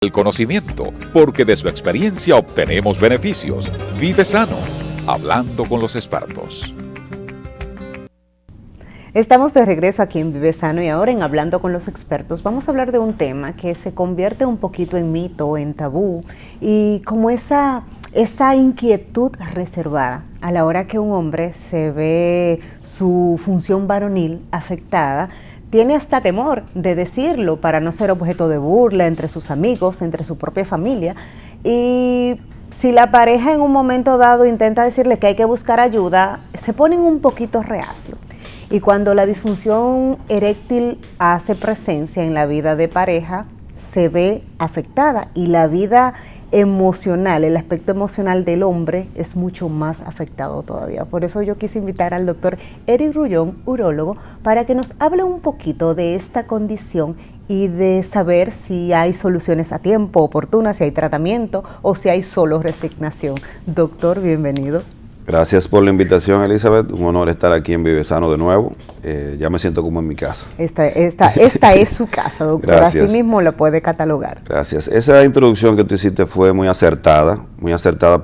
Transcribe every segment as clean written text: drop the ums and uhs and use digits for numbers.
El conocimiento, porque de su experiencia obtenemos beneficios. Vive sano, hablando con los expertos. Estamos de regreso aquí en Vive Sano y ahora en Hablando con los Expertos vamos a hablar de un tema que se convierte un poquito en mito, en tabú y como esa inquietud reservada a la hora que un hombre se ve su función varonil afectada. Tiene hasta temor de decirlo para no ser objeto de burla entre sus amigos, entre su propia familia. Y si la pareja en un momento dado intenta decirle que hay que buscar ayuda, se ponen un poquito reacio. Y cuando la disfunción eréctil hace presencia en la vida de pareja, se ve afectada y la vida emocional, el aspecto emocional del hombre es mucho más afectado todavía. Por eso yo quise invitar al doctor Eric Rullón, urólogo, para que nos hable un poquito de esta condición y de saber si hay soluciones a tiempo, oportunas, si hay tratamiento o si hay solo resignación. Doctor, bienvenido. Gracias por la invitación, Elizabeth. Un honor estar aquí en Vive Sano de nuevo. Ya me siento como en mi casa. Esta es su casa, doctor. Gracias. Así mismo lo puede catalogar. Gracias. Esa introducción que tú hiciste fue muy acertada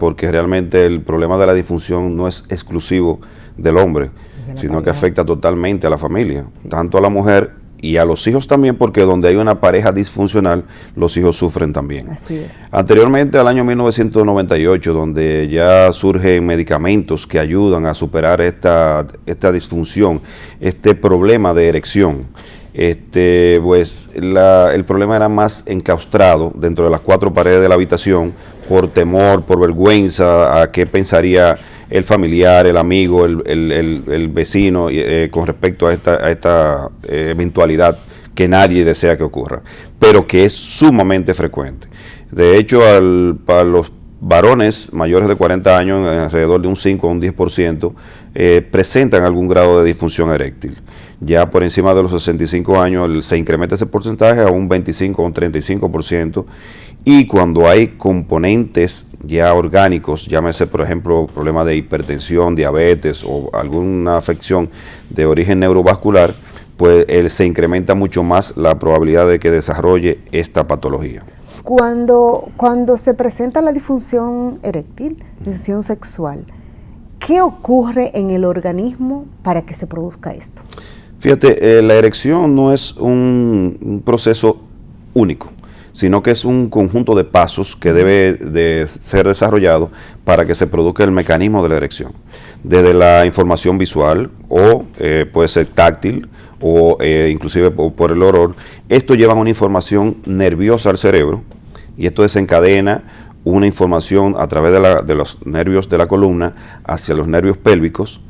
porque realmente el problema de la disfunción no es exclusivo del hombre, sino que afecta totalmente a la familia, sí, tanto a la mujer y a los hijos también, porque donde hay una pareja disfuncional, los hijos sufren también. Así es. Anteriormente, al año 1998, donde ya surgen medicamentos que ayudan a superar esta disfunción, este problema de erección, pues el problema era más enclaustrado dentro de las cuatro paredes de la habitación, por temor, por vergüenza, a qué pensaría el familiar, el amigo, el vecino con respecto a esta eventualidad que nadie desea que ocurra, pero que es sumamente frecuente. De hecho, para los varones mayores de 40 años, alrededor de un 5 a un 10%, presentan algún grado de disfunción eréctil. Ya por encima de los 65 años se incrementa ese porcentaje a un 25 o un 35%, y cuando hay componentes ya orgánicos, llámese por ejemplo problema de hipertensión, diabetes o alguna afección de origen neurovascular, pues se incrementa mucho más la probabilidad de que desarrolle esta patología. Cuando se presenta la disfunción eréctil, disfunción sexual, ¿qué ocurre en el organismo para que se produzca esto? Fíjate, la erección no es un proceso único, sino que es un conjunto de pasos que debe de ser desarrollado para que se produzca el mecanismo de la erección. Desde la información visual o puede ser táctil o inclusive por el olor. Esto lleva una información nerviosa al cerebro y esto desencadena una información a través de los nervios de la columna hacia los nervios pélvicos,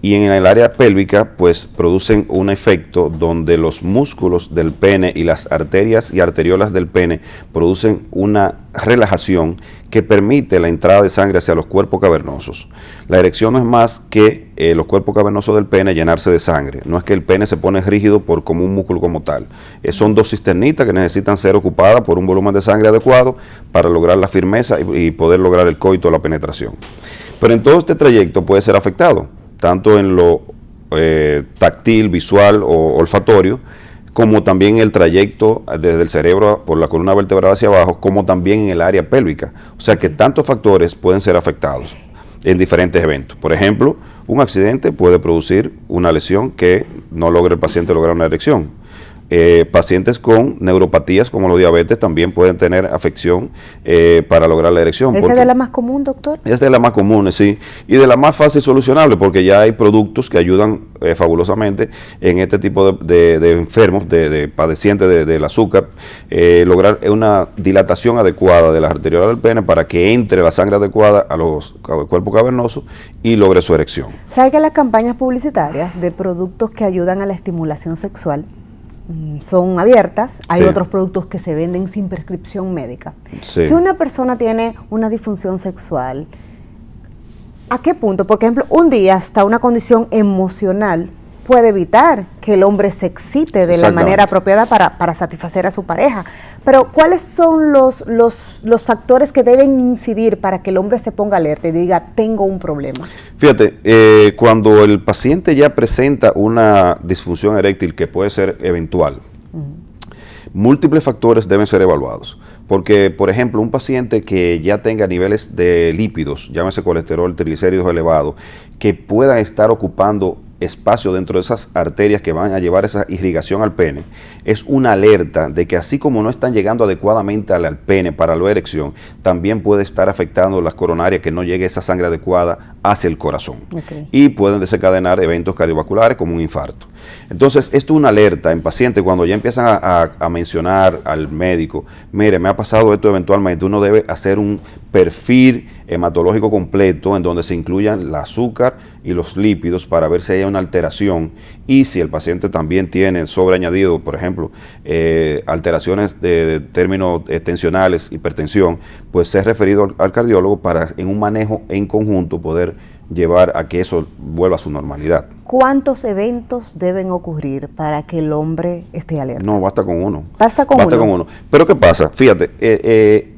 y en el área pélvica pues producen un efecto donde los músculos del pene y las arterias y arteriolas del pene producen una relajación que permite la entrada de sangre hacia los cuerpos cavernosos. La erección no es más que los cuerpos cavernosos del pene llenarse de sangre. No es que el pene se pone rígido como un músculo como tal. Son dos cisternitas que necesitan ser ocupadas por un volumen de sangre adecuado para lograr la firmeza y poder lograr el coito o la penetración. Pero en todo este trayecto puede ser afectado, tanto en lo táctil, visual o olfatorio, como también el trayecto desde el cerebro por la columna vertebral hacia abajo, como también en el área pélvica. O sea que tantos factores pueden ser afectados en diferentes eventos. Por ejemplo, un accidente puede producir una lesión que no logre el paciente lograr una erección. Pacientes con neuropatías como los diabetes también pueden tener afección para lograr la erección. ¿Esa es de la más común, doctor? Es de la más común, sí, y de la más fácil solucionable, porque ya hay productos que ayudan fabulosamente en este tipo de enfermos, de padecientes del azúcar, lograr una dilatación adecuada de las arteriolas del pene para que entre la sangre adecuada al cuerpo cavernoso y logre su erección. ¿Sabe que las campañas publicitarias de productos que ayudan a la estimulación sexual son abiertas? Hay otros productos que se venden sin prescripción médica. Sí. Si una persona tiene una disfunción sexual, ¿a qué punto? Por ejemplo, un día hasta una condición emocional puede evitar que el hombre se excite de la manera apropiada para satisfacer a su pareja. Pero ¿cuáles son los factores que deben incidir para que el hombre se ponga alerta y diga, tengo un problema? Fíjate, cuando el paciente ya presenta una disfunción eréctil que puede ser eventual, múltiples factores deben ser evaluados. Porque, por ejemplo, un paciente que ya tenga niveles de lípidos, llámese colesterol, triglicéridos elevados, que puedan estar ocupando espacio dentro de esas arterias que van a llevar esa irrigación al pene, es una alerta de que así como no están llegando adecuadamente al pene para la erección, también puede estar afectando las coronarias, que no llegue esa sangre adecuada hacia el corazón. Okay. Y pueden desencadenar eventos cardiovasculares como un infarto. Entonces, esto es una alerta en pacientes cuando ya empiezan a mencionar al médico, mire, me ha pasado esto eventualmente. Uno debe hacer un perfil hematológico completo en donde se incluyan el azúcar y los lípidos para ver si hay una alteración, y si el paciente también tiene sobreañadido, por ejemplo, alteraciones de términos tensionales, hipertensión, pues ser referido al cardiólogo para en un manejo en conjunto poder llevar a que eso vuelva a su normalidad. ¿Cuántos eventos deben ocurrir para que el hombre esté alerta? No, basta con uno. Basta con uno. Pero ¿qué pasa? Fíjate,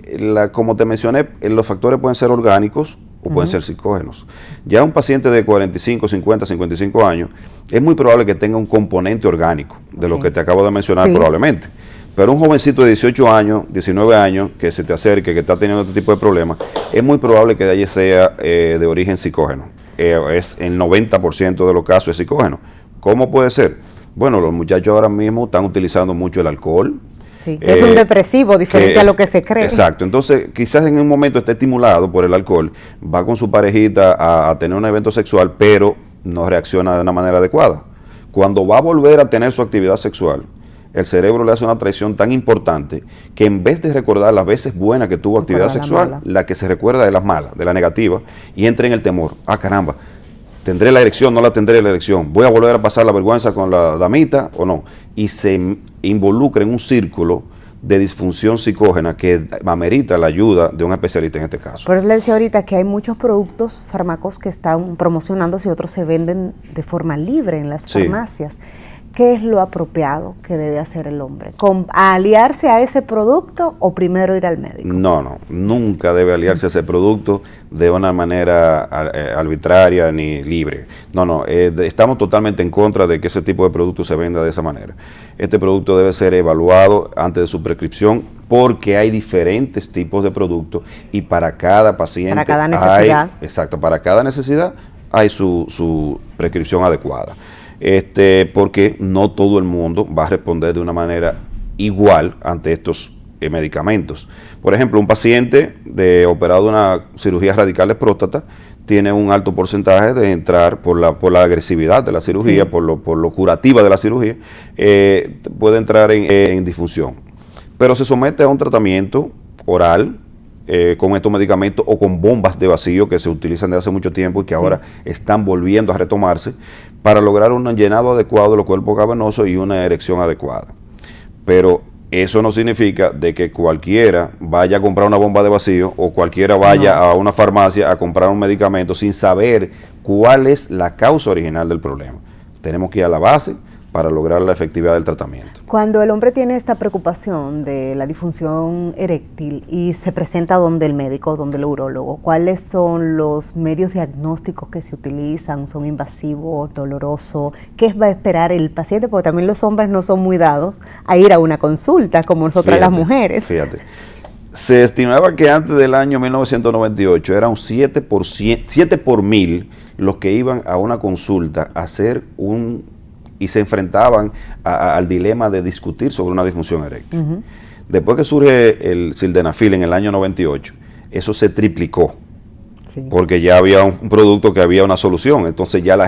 como te mencioné, los factores pueden ser orgánicos o pueden ser psicógenos. Ya un paciente de 45, 50, 55 años, es muy probable que tenga un componente orgánico, de lo que te acabo de mencionar probablemente. Pero un jovencito de 18 años, 19 años, que se te acerque, que está teniendo este tipo de problemas, es muy probable que de allí sea de origen psicógeno. Es el 90% de los casos es psicógeno. ¿Cómo puede ser? Bueno, los muchachos ahora mismo están utilizando mucho el alcohol. Sí, es un depresivo diferente a lo que se cree. Exacto, entonces quizás en un momento esté estimulado por el alcohol, va con su parejita a tener un evento sexual, pero no reacciona de una manera adecuada. Cuando va a volver a tener su actividad sexual, el cerebro le hace una traición tan importante que en vez de recordar las veces buenas que tuvo actividad sexual, la que se recuerda de las malas, de la negativa, y entra en el temor. Ah, caramba, ¿tendré la erección? ¿No la tendré la erección? ¿Voy a volver a pasar la vergüenza con la damita o no? Y se involucra en un círculo de disfunción psicógena que amerita la ayuda de un especialista en este caso. Pero le decía ahorita que hay muchos productos, fármacos que están promocionándose y otros se venden de forma libre en las farmacias. ¿Qué es lo apropiado que debe hacer el hombre? ¿Aliarse a ese producto o primero ir al médico? No, nunca debe aliarse a ese producto de una manera arbitraria ni libre. Estamos totalmente en contra de que ese tipo de producto se venda de esa manera. Este producto debe ser evaluado antes de su prescripción, porque hay diferentes tipos de productos y para cada paciente, para cada necesidad. Para cada necesidad hay su prescripción adecuada. Porque no todo el mundo va a responder de una manera igual ante estos medicamentos. Por ejemplo, un paciente operado de una cirugía radical de próstata tiene un alto porcentaje de entrar por la agresividad de la cirugía, por lo curativa de la cirugía, puede entrar en disfunción. Pero se somete a un tratamiento oral con estos medicamentos o con bombas de vacío que se utilizan desde hace mucho tiempo y que ahora están volviendo a retomarse para lograr un llenado adecuado de los cuerpos cavernosos y una erección adecuada. Pero eso no significa de que cualquiera vaya a comprar una bomba de vacío o cualquiera vaya a una farmacia a comprar un medicamento sin saber cuál es la causa original del problema. Tenemos que ir a la base para lograr la efectividad del tratamiento. Cuando el hombre tiene esta preocupación de la disfunción eréctil y se presenta donde el médico, donde el urólogo, ¿cuáles son los medios diagnósticos que se utilizan? ¿Son invasivos, dolorosos? ¿Qué va a esperar el paciente? Porque también los hombres no son muy dados a ir a una consulta como nosotras las mujeres. Fíjate, se estimaba que antes del año 1998 era un 7 por mil los que iban a una consulta a hacer y se enfrentaban al dilema de discutir sobre una disfunción eréctil. Después que surge el sildenafil en el año 98, eso se triplicó, porque ya había un producto que había una solución. Entonces ya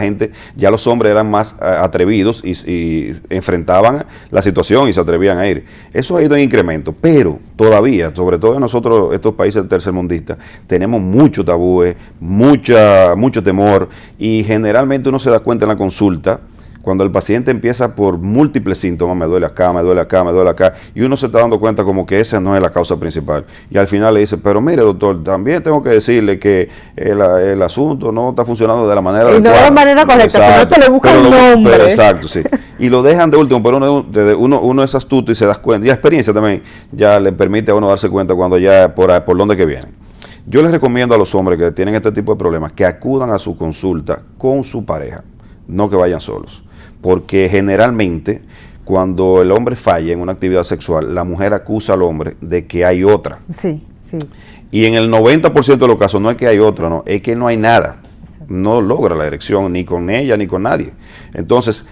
los hombres eran más atrevidos y enfrentaban la situación y se atrevían a ir. Eso ha ido en incremento, pero todavía, sobre todo en nosotros, estos países tercermundistas, tenemos mucho tabúes, mucho temor, y generalmente uno se da cuenta en la consulta cuando el paciente empieza por múltiples síntomas, me duele acá, me duele acá, me duele acá, y uno se está dando cuenta como que esa no es la causa principal. Y al final le dice, pero mire doctor, también tengo que decirle que el asunto no está funcionando de la manera adecuada. Y no de la manera correcta, si no te le buscan un nombre. Pero exacto, sí. Y lo dejan de último, pero uno es astuto y se da cuenta. Y la experiencia también ya le permite a uno darse cuenta cuando ya por dónde que viene. Yo les recomiendo a los hombres que tienen este tipo de problemas que acudan a su consulta con su pareja, no que vayan solos. Porque generalmente cuando el hombre falla en una actividad sexual, la mujer acusa al hombre de que hay otra. Sí, sí. Y en el 90% de los casos no es que hay otra, no, es que no hay nada. No logra la erección ni con ella ni con nadie. Entonces,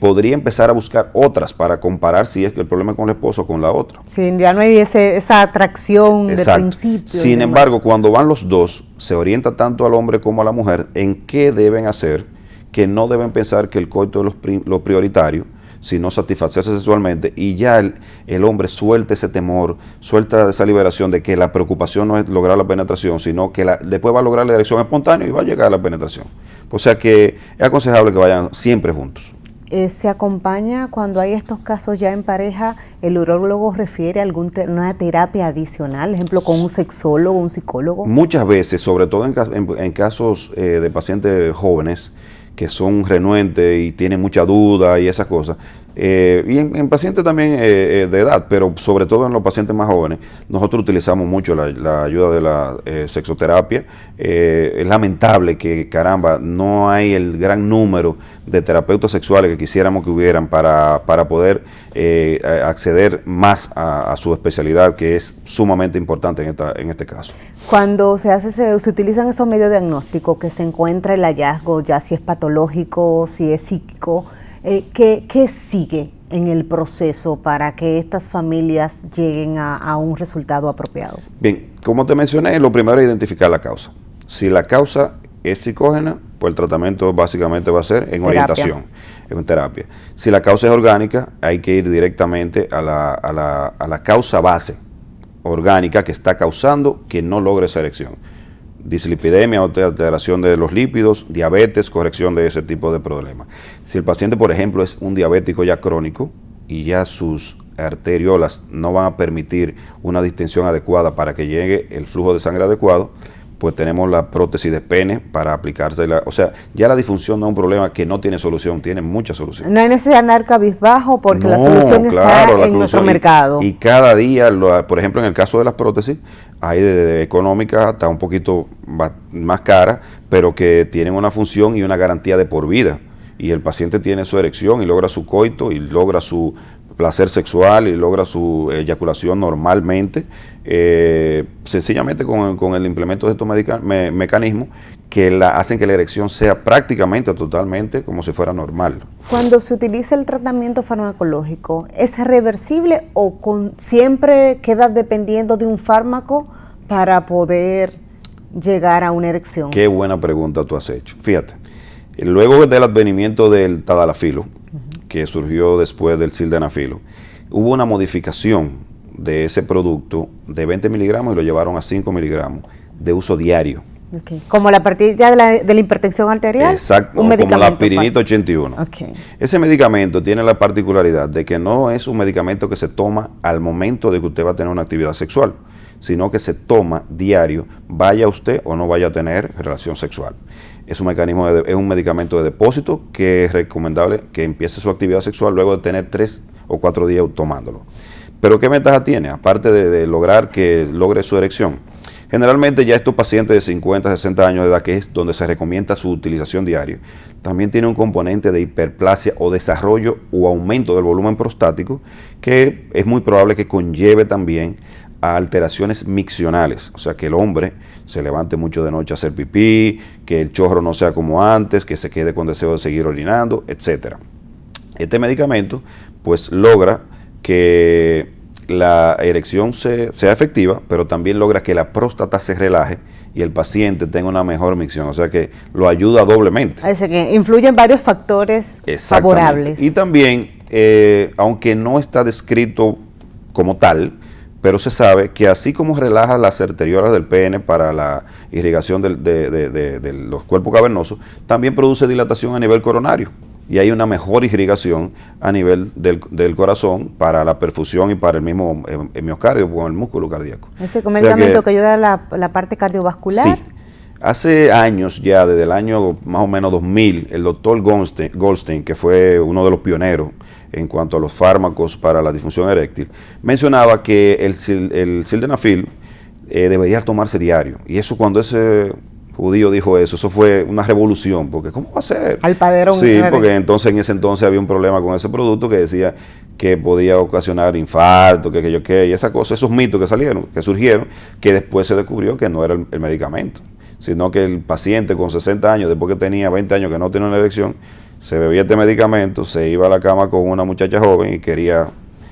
podría empezar a buscar otras para comparar si es que el problema es con el esposo o con la otra. Sí, ya no hay esa atracción de principio. Sin embargo, cuando van los dos, se orienta tanto al hombre como a la mujer en qué deben hacer, que no deben pensar que el coito es lo prioritario, sino satisfacerse sexualmente, y ya el hombre suelta ese temor, suelta esa liberación de que la preocupación no es lograr la penetración, sino que después va a lograr la erección espontánea y va a llegar a la penetración. O sea que es aconsejable que vayan siempre juntos. ¿Se acompaña cuando hay estos casos ya en pareja? ¿El urólogo refiere a una terapia adicional, ejemplo, con un sexólogo, un psicólogo? Muchas veces, sobre todo en casos de pacientes jóvenes, que son renuentes y tienen mucha duda y esas cosas, y en pacientes también de edad, pero sobre todo en los pacientes más jóvenes, nosotros utilizamos mucho la ayuda de la sexoterapia. Es lamentable que, caramba, no hay el gran número de terapeutas sexuales que quisiéramos que hubieran para poder acceder más a su especialidad, que es sumamente importante en este caso. Cuando se utilizan esos medios diagnósticos, que se encuentra el hallazgo, ya si es patológico, si es psíquico, ¿qué sigue en el proceso para que estas familias lleguen a un resultado apropiado? Bien, como te mencioné, lo primero es identificar la causa. Si la causa es psicógena, pues el tratamiento básicamente va a ser en orientación, en terapia. Si la causa es orgánica, hay que ir directamente a la causa base orgánica que está causando que no logre esa erección. Dislipidemia, alteración de los lípidos, diabetes, corrección de ese tipo de problemas. Si el paciente, por ejemplo, es un diabético ya crónico y ya sus arteriolas no van a permitir una distensión adecuada para que llegue el flujo de sangre adecuado, pues tenemos la prótesis de pene para aplicársela. O sea, ya la disfunción no es un problema que no tiene solución, tiene mucha solución. No hay necesidad de andar cabizbajo porque la solución está en nuestro mercado. Y cada día, por ejemplo, en el caso de las prótesis, hay de económica hasta un poquito más cara, pero que tienen una función y una garantía de por vida. Y el paciente tiene su erección y logra su coito y logra su placer sexual y logra su eyaculación normalmente, sencillamente con el implemento de estos mecanismos que hacen que la erección sea prácticamente, totalmente, como si fuera normal. Cuando se utiliza el tratamiento farmacológico, ¿es reversible o siempre queda dependiendo de un fármaco para poder llegar a una erección? Qué buena pregunta tú has hecho. Fíjate, luego del advenimiento del tadalafilo, que surgió después del sildenafilo, hubo una modificación de ese producto de 20 miligramos y lo llevaron a 5 miligramos de uso diario. Okay. Como la partida de la hipertensión arterial. Exacto, como la aspirinita 81. Okay. Ese medicamento tiene la particularidad de que no es un medicamento que se toma al momento de que usted va a tener una actividad sexual, sino que se toma diario, vaya usted o no vaya a tener relación sexual. Es un medicamento de depósito que es recomendable que empiece su actividad sexual luego de tener 3 o 4 días tomándolo. Pero ¿qué ventaja tiene? Aparte de lograr que logre su erección, generalmente ya estos pacientes de 50, 60 años de edad, que es donde se recomienda su utilización diaria, también tiene un componente de hiperplasia o desarrollo o aumento del volumen prostático que es muy probable que conlleve también a alteraciones miccionales, o sea que el hombre se levante mucho de noche a hacer pipí, que el chorro no sea como antes, que se quede con deseo de seguir orinando, etcétera. Este medicamento pues logra que la erección sea efectiva, pero también logra que la próstata se relaje y el paciente tenga una mejor micción, o sea que lo ayuda doblemente. Así que influyen varios factores favorables. Y también, aunque no está descrito como tal, pero se sabe que así como relaja las arteriolas del pene para la irrigación de los cuerpos cavernosos, también produce dilatación a nivel coronario. Y hay una mejor irrigación a nivel del corazón para la perfusión y para el mismo miocardio, con el músculo cardíaco. ¿Ese medicamento que ayuda a la parte cardiovascular? Sí. Hace años ya, desde el año más o menos 2000, el doctor Goldstein, que fue uno de los pioneros en cuanto a los fármacos para la disfunción eréctil, mencionaba que el sildenafil debería tomarse diario. Y eso cuando ese judío dijo eso fue una revolución, porque ¿cómo va a ser? Al padrón. Sí, porque entonces en ese entonces había un problema con ese producto que decía que podía ocasionar infarto, y esa cosa, esos mitos que surgieron, que después se descubrió que no era el medicamento, sino que el paciente con 60 años, después que tenía 20 años que no tenía una erección, se bebía este medicamento, se iba a la cama con una muchacha joven y quería,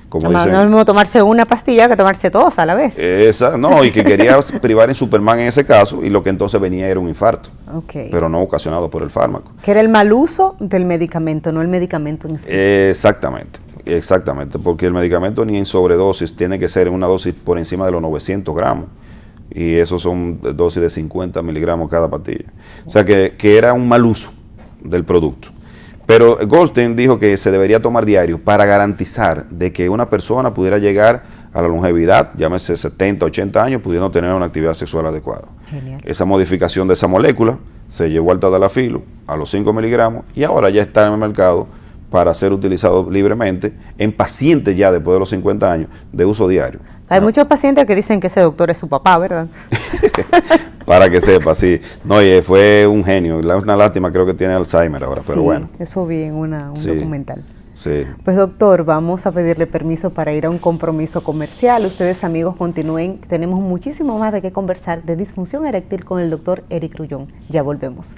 como no dicen, es lo mismo tomarse una pastilla que tomarse dos a la vez. y que quería privar en Superman en ese caso, y lo que entonces venía era un infarto, pero no ocasionado por el fármaco. Que era el mal uso del medicamento, no el medicamento en sí. Exactamente, porque el medicamento ni en sobredosis tiene que ser en una dosis por encima de los 900 gramos, y esos son dosis de 50 miligramos cada pastilla. O sea que era un mal uso del producto. Pero Goldstein dijo que se debería tomar diario para garantizar de que una persona pudiera llegar a la longevidad, llámese 70, 80 años, pudiendo tener una actividad sexual adecuada. Genial. Esa modificación de esa molécula se llevó al tadalafilo a los 5 miligramos y ahora ya está en el mercado para ser utilizado libremente en pacientes ya después de los 50 años de uso diario. Hay muchos pacientes que dicen que ese doctor es su papá, ¿verdad? Para que sepa, sí. No, y fue un genio. Una lástima, creo que tiene Alzheimer ahora, pero bueno. Eso vi en un documental. Sí. Pues doctor, vamos a pedirle permiso para ir a un compromiso comercial. Ustedes amigos continúen, tenemos muchísimo más de qué conversar de disfunción eréctil con el doctor Eric Grullón. Ya volvemos.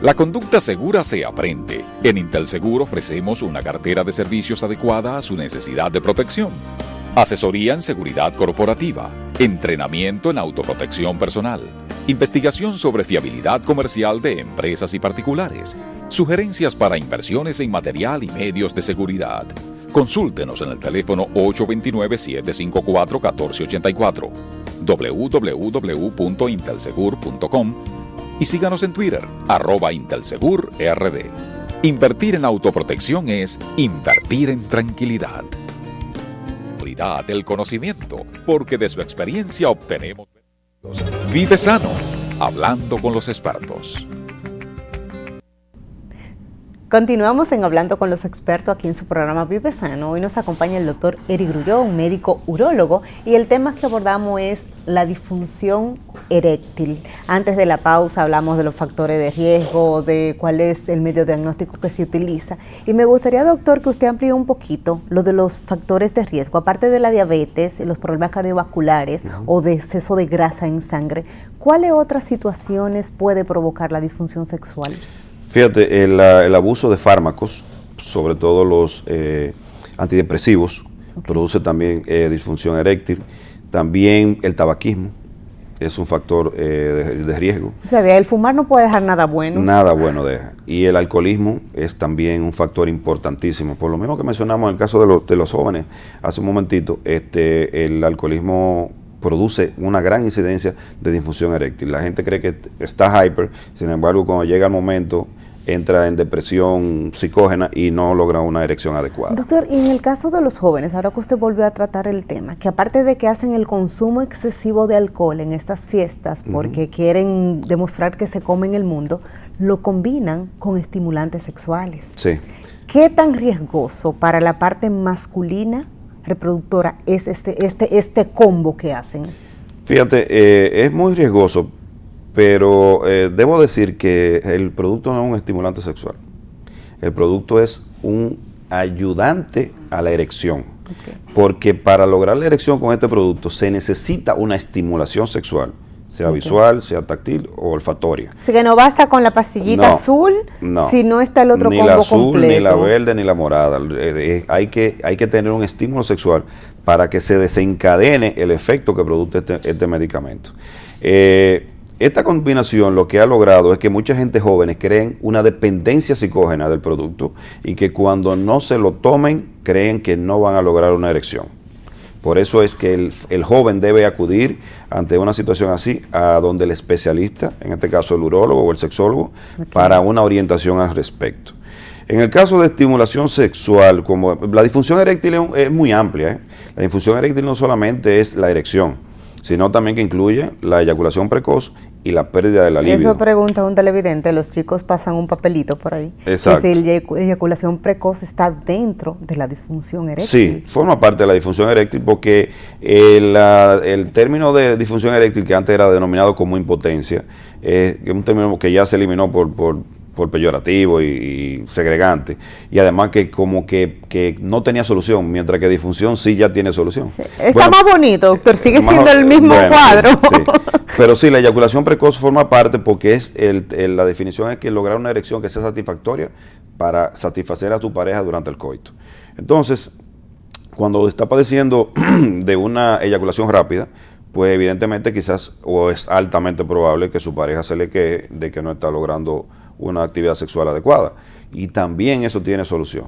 La conducta segura se aprende. En Intelseguro ofrecemos una cartera de servicios adecuada a su necesidad de protección. Asesoría en seguridad corporativa, entrenamiento en autoprotección personal, investigación sobre fiabilidad comercial de empresas y particulares, sugerencias para inversiones en material y medios de seguridad. Consúltenos en el teléfono 829-754-1484, www.intelsegur.com y síganos en Twitter, @IntelSegurRD. Invertir en autoprotección es invertir en tranquilidad. El conocimiento, porque de su experiencia obtenemos beneficios. Vive sano, hablando con los expertos. Continuamos en Hablando con los Expertos aquí en su programa Vive Sano. Hoy nos acompaña el doctor Eric Grullón, médico urólogo, y el tema que abordamos es la disfunción eréctil. Antes de la pausa hablamos de los factores de riesgo, de cuál es el medio diagnóstico que se utiliza. Y me gustaría, doctor, que usted amplíe un poquito lo de los factores de riesgo, aparte de la diabetes, los problemas cardiovasculares o de exceso de grasa en sangre. ¿Cuáles otras situaciones puede provocar la disfunción sexual? Fíjate, el abuso de fármacos, sobre todo los antidepresivos, produce también disfunción eréctil. También el tabaquismo es un factor de riesgo. O sea, el fumar no puede dejar nada bueno. Nada bueno deja. Y el alcoholismo es también un factor importantísimo. Por lo mismo que mencionamos en el caso de los jóvenes hace un momentito, el alcoholismo produce una gran incidencia de disfunción eréctil. La gente cree que está hyper, sin embargo, cuando llega el momento, entra en depresión psicógena y no logra una erección adecuada. Doctor, y en el caso de los jóvenes, ahora que usted volvió a tratar el tema, que aparte de que hacen el consumo excesivo de alcohol en estas fiestas porque quieren demostrar que se comen el mundo, lo combinan con estimulantes sexuales. Sí. ¿Qué tan riesgoso para la parte masculina reproductora es este combo que hacen? Fíjate, es muy riesgoso, pero debo decir que el producto no es un estimulante sexual. El producto es un ayudante a la erección. Porque para lograr la erección con este producto se necesita una estimulación sexual, sea visual, sea táctil o olfatoria. Así que no basta con la pastillita azul, si no está el otro combo completo. Ni la azul, ni la verde, ni la morada. Hay que tener un estímulo sexual para que se desencadene el efecto que produce este medicamento. Esta combinación lo que ha logrado es que mucha gente joven creen una dependencia psicógena del producto y que cuando no se lo tomen creen que no van a lograr una erección. Por eso es que el joven debe acudir ante una situación así a donde el especialista, en este caso el urólogo o el sexólogo, para una orientación al respecto. En el caso de estimulación sexual, como la disfunción eréctil es muy amplia. La disfunción eréctil no solamente es la erección, sino también que incluye la eyaculación precoz y la pérdida de la libido. Eso pregunta un televidente, los chicos pasan un papelito por ahí. Exacto. Que si la eyaculación precoz está dentro de la disfunción eréctil. Sí, forma parte de la disfunción eréctil porque el término de disfunción eréctil, que antes era denominado como impotencia, es un término que ya se eliminó por peyorativo y segregante, y además que como que no tenía solución, mientras que disfunción sí ya tiene solución. Sí. Está más bonito, doctor, sigue siendo el mismo cuadro. Sí. Pero sí, la eyaculación precoz forma parte porque es la definición es que lograr una erección que sea satisfactoria para satisfacer a tu pareja durante el coito. Entonces, cuando está padeciendo de una eyaculación rápida, pues evidentemente quizás, o es altamente probable que su pareja se le queje de que no está logrando una actividad sexual adecuada. Y también eso tiene solución.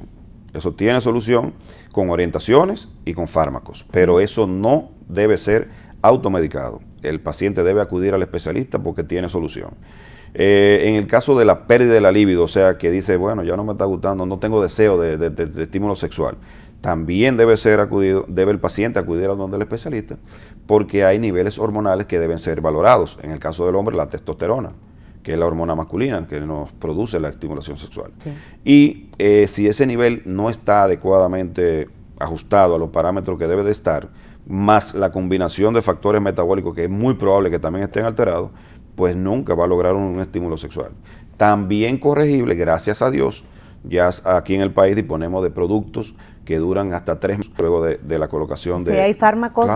Eso tiene solución con orientaciones y con fármacos. Sí. Pero eso no debe ser automedicado. El paciente debe acudir al especialista porque tiene solución. En el caso de la pérdida de la libido, o sea, que dice, bueno, ya no me está gustando, no tengo deseo de estímulo sexual, también debe el paciente acudir a donde el especialista, porque hay niveles hormonales que deben ser valorados. En el caso del hombre, la testosterona, que es la hormona masculina que nos produce la estimulación sexual. Sí. Y si ese nivel no está adecuadamente ajustado a los parámetros que debe de estar, más la combinación de factores metabólicos que es muy probable que también estén alterados, pues nunca va a lograr un estímulo sexual. También corregible, gracias a Dios, ya aquí en el país disponemos de productos que duran hasta 3 meses luego de la colocación de... Sí, hay fármacos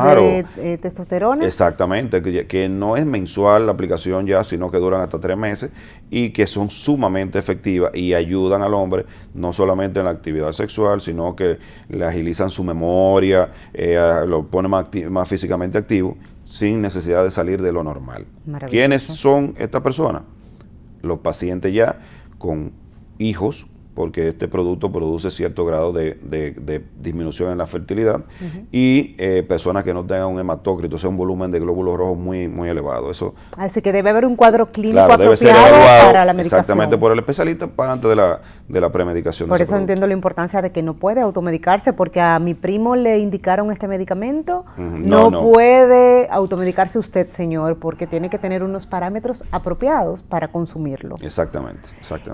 de testosterona. Exactamente, que no es mensual la aplicación ya, sino que duran hasta 3 meses y que son sumamente efectivas y ayudan al hombre no solamente en la actividad sexual, sino que le agilizan su memoria, lo ponen más físicamente activo, sin necesidad de salir de lo normal. ¿Quiénes son estas personas? Los pacientes ya con hijos, porque este producto produce cierto grado de disminución en la fertilidad, y personas que no tengan un hematócrito, o sea, un volumen de glóbulos rojos muy, muy elevado. Eso, así que debe haber un cuadro clínico apropiado para la medicación. Exactamente, por el especialista para antes de la premedicación. Por eso entiendo la importancia de que no puede automedicarse, porque a mi primo le indicaron este medicamento, no puede automedicarse usted, señor, porque tiene que tener unos parámetros apropiados para consumirlo. Exactamente.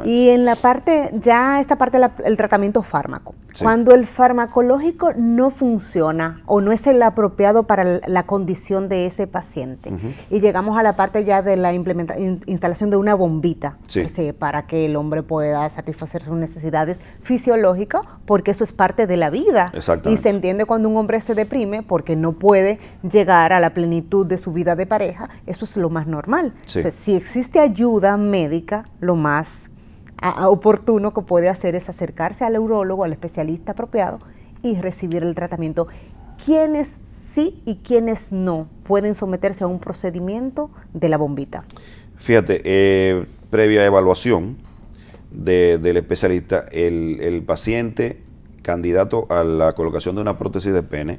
Y en la parte, esta parte del tratamiento fármaco, sí. Cuando el farmacológico no funciona o no es el apropiado para la condición de ese paciente, y llegamos a la parte ya de la instalación de una bombita, sí. Para que el hombre pueda satisfacer sus necesidades fisiológicas, porque eso es parte de la vida. Y se entiende cuando un hombre se deprime porque no puede llegar a la plenitud de su vida de pareja, eso es lo más normal. Sí. Entonces, si existe ayuda médica, lo más oportuno que puede hacer es acercarse al urólogo, al especialista apropiado y recibir el tratamiento. ¿Quiénes sí y quiénes no pueden someterse a un procedimiento de la bombita? Fíjate, previa evaluación del especialista, el paciente candidato a la colocación de una prótesis de pene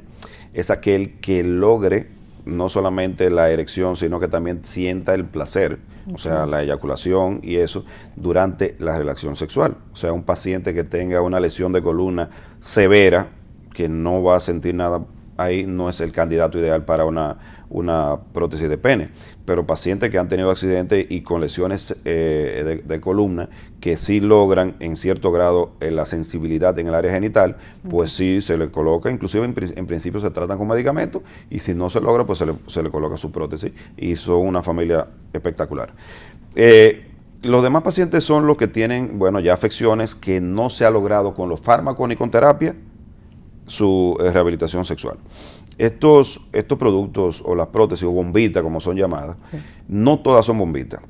es aquel que logre no solamente la erección, sino que también sienta el placer, o sea, la eyaculación y eso, durante la relación sexual. O sea, un paciente que tenga una lesión de columna severa, que no va a sentir nada ahí, no es el candidato ideal para una prótesis de pene. Pero pacientes que han tenido accidentes y con lesiones de columna, que sí logran en cierto grado la sensibilidad en el área genital, pues sí se le coloca, inclusive en principio se tratan con medicamentos, y si no se logra, pues se le coloca su prótesis, y son una familia espectacular. Los demás pacientes son los que tienen, bueno, ya afecciones que no se ha logrado con los fármacos ni con terapia su rehabilitación sexual. Estos productos, o las prótesis o bombitas como son llamadas, sí. No todas son bombitas.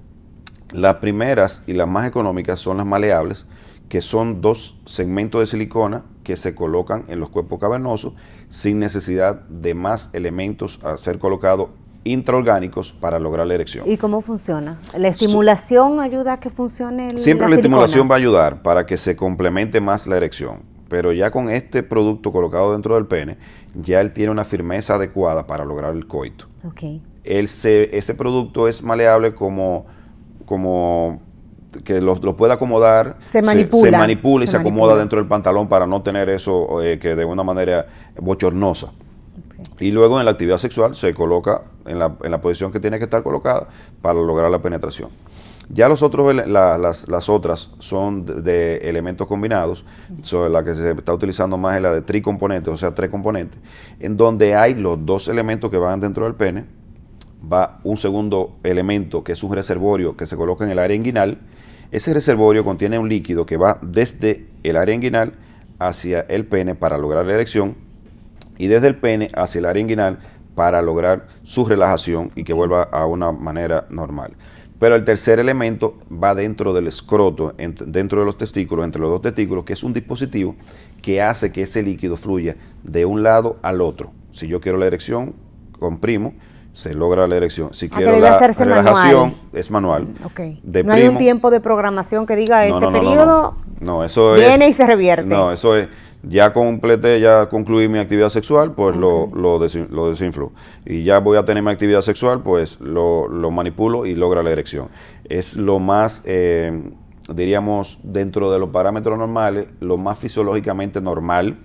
Las primeras y las más económicas son las maleables, que son 2 segmentos de silicona que se colocan en los cuerpos cavernosos sin necesidad de más elementos a ser colocados intraorgánicos para lograr la erección. ¿Y cómo funciona? ¿La estimulación ayuda a que funcione Siempre la estimulación va a ayudar para que se complemente más la erección. Pero ya con este producto colocado dentro del pene, ya él tiene una firmeza adecuada para lograr el coito. Okay. Ese producto es maleable como que lo puede acomodar, se manipula y se acomoda dentro del pantalón para no tener eso que de una manera bochornosa. Okay. Y luego en la actividad sexual se coloca en la posición que tiene que estar colocada para lograr la penetración. Ya las otras son de elementos combinados, sobre la que se está utilizando más es la de tricomponentes, o sea, 3 componentes, en donde hay los 2 elementos que van dentro del pene, va un segundo elemento que es un reservorio que se coloca en el área inguinal. Ese reservorio contiene un líquido que va desde el área inguinal hacia el pene para lograr la erección y desde el pene hacia el área inguinal para lograr su relajación y que vuelva a una manera normal. Pero el tercer elemento va dentro del escroto, dentro de los testículos, entre los 2 testículos, que es un dispositivo que hace que ese líquido fluya de un lado al otro. Si yo quiero la erección, comprimo, se logra la erección. Si quiero la relajación, es manual. Okay. No hay un tiempo de programación que diga periodo eso viene y se revierte. No, eso es, ya concluí mi actividad sexual, pues lo desinflo. Y ya voy a tener mi actividad sexual, pues lo manipulo y logra la erección. Es lo más, diríamos, dentro de los parámetros normales, lo más fisiológicamente normal.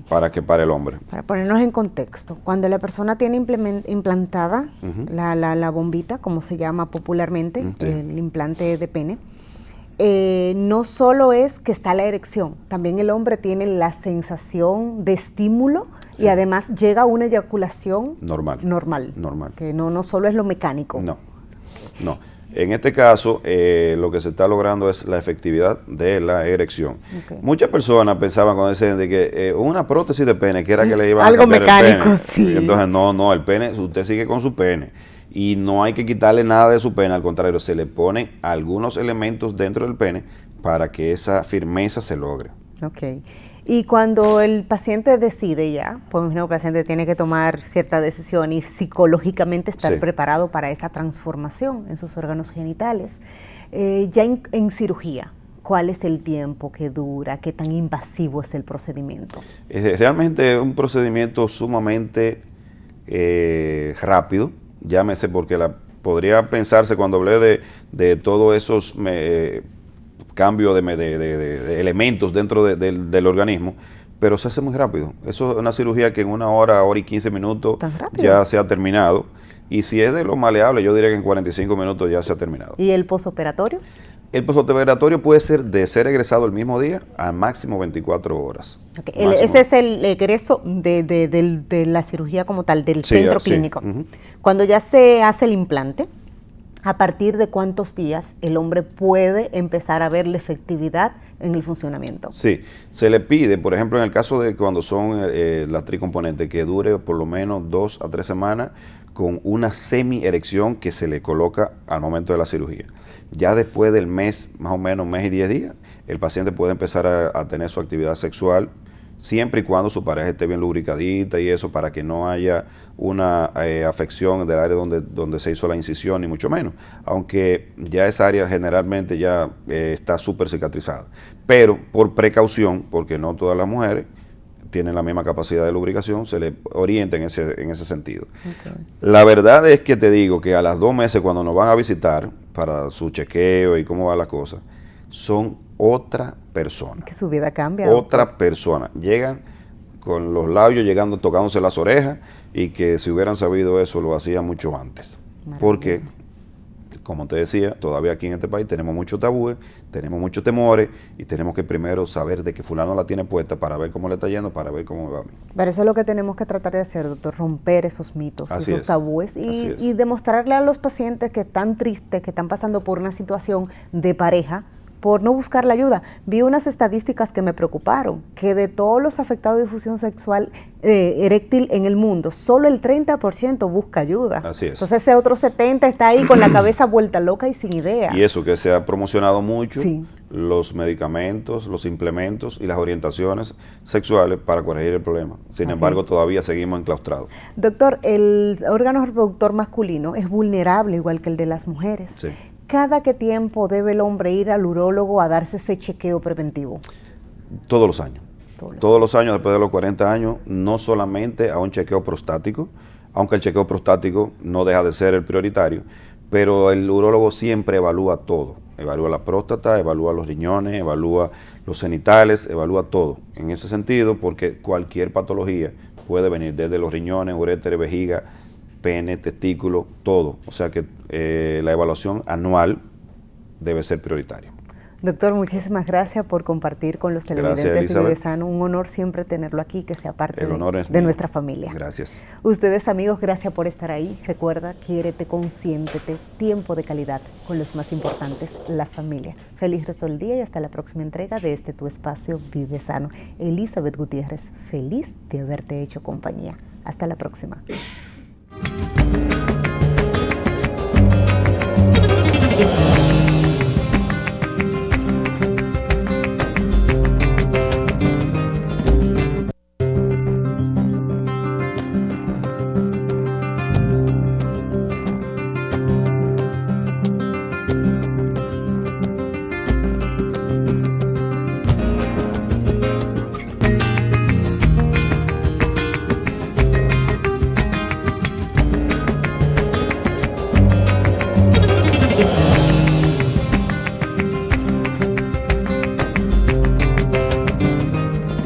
Para el hombre. Para ponernos en contexto, cuando la persona tiene implantada la bombita, como se llama popularmente, el implante de pene, no solo es que está la erección, también el hombre tiene la sensación de estímulo y además llega a una eyaculación normal. Que no solo es lo mecánico. No. En este caso, lo que se está logrando es la efectividad de la erección. Muchas personas pensaban cuando decían de que una prótesis de pene, que era que le iban algo a cambiar mecánico, el pene. sí. Entonces, no, el pene, usted sigue con su pene. Y no hay que quitarle nada de su pene, al contrario, se le ponen algunos elementos dentro del pene para que esa firmeza se logre. Y cuando el paciente decide ya, por ejemplo, el paciente tiene que tomar cierta decisión y psicológicamente estar preparado para esa transformación en sus órganos genitales, ya en cirugía, ¿cuál es el tiempo que dura? ¿Qué tan invasivo es el procedimiento? Realmente es un procedimiento sumamente rápido, llámese porque podría pensarse cuando hablé de todos esos cambio de elementos dentro del organismo, pero se hace muy rápido. Eso es una cirugía que en 1 hora, hora y 15 minutos ya se ha terminado. Y si es de lo maleable, yo diría que en 45 minutos ya se ha terminado. ¿Y el posoperatorio? El posoperatorio puede ser de ser egresado el mismo día a máximo 24 horas. Ese es el egreso de la cirugía como tal, del centro clínico. Cuando ya se hace el implante, ¿a partir de cuántos días el hombre puede empezar a ver la efectividad en el funcionamiento? Sí, se le pide, por ejemplo, en el caso de cuando son las tricomponentes, que dure por lo menos 2 a 3 semanas con una semi-erección que se le coloca al momento de la cirugía. Ya después del mes, más o menos mes y 10 días, el paciente puede empezar a tener su actividad sexual, siempre y cuando su pareja esté bien lubricadita y eso, para que no haya una afección del área donde se hizo la incisión, ni mucho menos, aunque ya esa área generalmente ya está súper cicatrizada. Pero por precaución, porque no todas las mujeres tienen la misma capacidad de lubricación, se le orienta en ese sentido. La verdad es que te digo que a las 2 meses cuando nos van a visitar para su chequeo y cómo va la cosa, son otra persona. Que su vida cambia. Otra persona. Llegan con los labios tocándose las orejas, y que si hubieran sabido eso lo hacían mucho antes. Porque, como te decía, todavía aquí en este país tenemos muchos tabúes, tenemos muchos temores, y tenemos que primero saber de que fulano la tiene puesta para ver cómo le está yendo, para ver cómo va. Pero eso es lo que tenemos que tratar de hacer, doctor, romper esos mitos, esos tabúes y demostrarle a los pacientes que están tristes, que están pasando por una situación de pareja, por no buscar la ayuda. Vi unas estadísticas que me preocuparon, que de todos los afectados de difusión sexual eréctil en el mundo, solo el 30% busca ayuda. Así es. Entonces ese otro 70% está ahí con la cabeza vuelta loca y sin idea. Y eso que se ha promocionado mucho, los medicamentos, los implementos y las orientaciones sexuales para corregir el problema. Sin embargo, todavía seguimos enclaustrados. Doctor, el órgano reproductor masculino es vulnerable igual que el de las mujeres. Sí. ¿Cada qué tiempo debe el hombre ir al urólogo a darse ese chequeo preventivo? Todos los años. Todos los años, después de los 40 años, no solamente a un chequeo prostático, aunque el chequeo prostático no deja de ser el prioritario, pero el urólogo siempre evalúa todo. Evalúa la próstata, evalúa los riñones, evalúa los genitales, evalúa todo. En ese sentido, porque cualquier patología puede venir desde los riñones, uretra, vejiga, pene, testículo, todo. O sea que la evaluación anual debe ser prioritaria. Doctor, muchísimas gracias por compartir con los televidentes de Vive Sano. Un honor siempre tenerlo aquí, que sea parte de nuestra familia. Gracias. Ustedes, amigos, gracias por estar ahí. Recuerda, quiérete, consiéntete, tiempo de calidad con los más importantes, la familia. Feliz resto del día y hasta la próxima entrega de tu espacio Vive Sano. Elizabeth Gutiérrez, feliz de haberte hecho compañía. Hasta la próxima.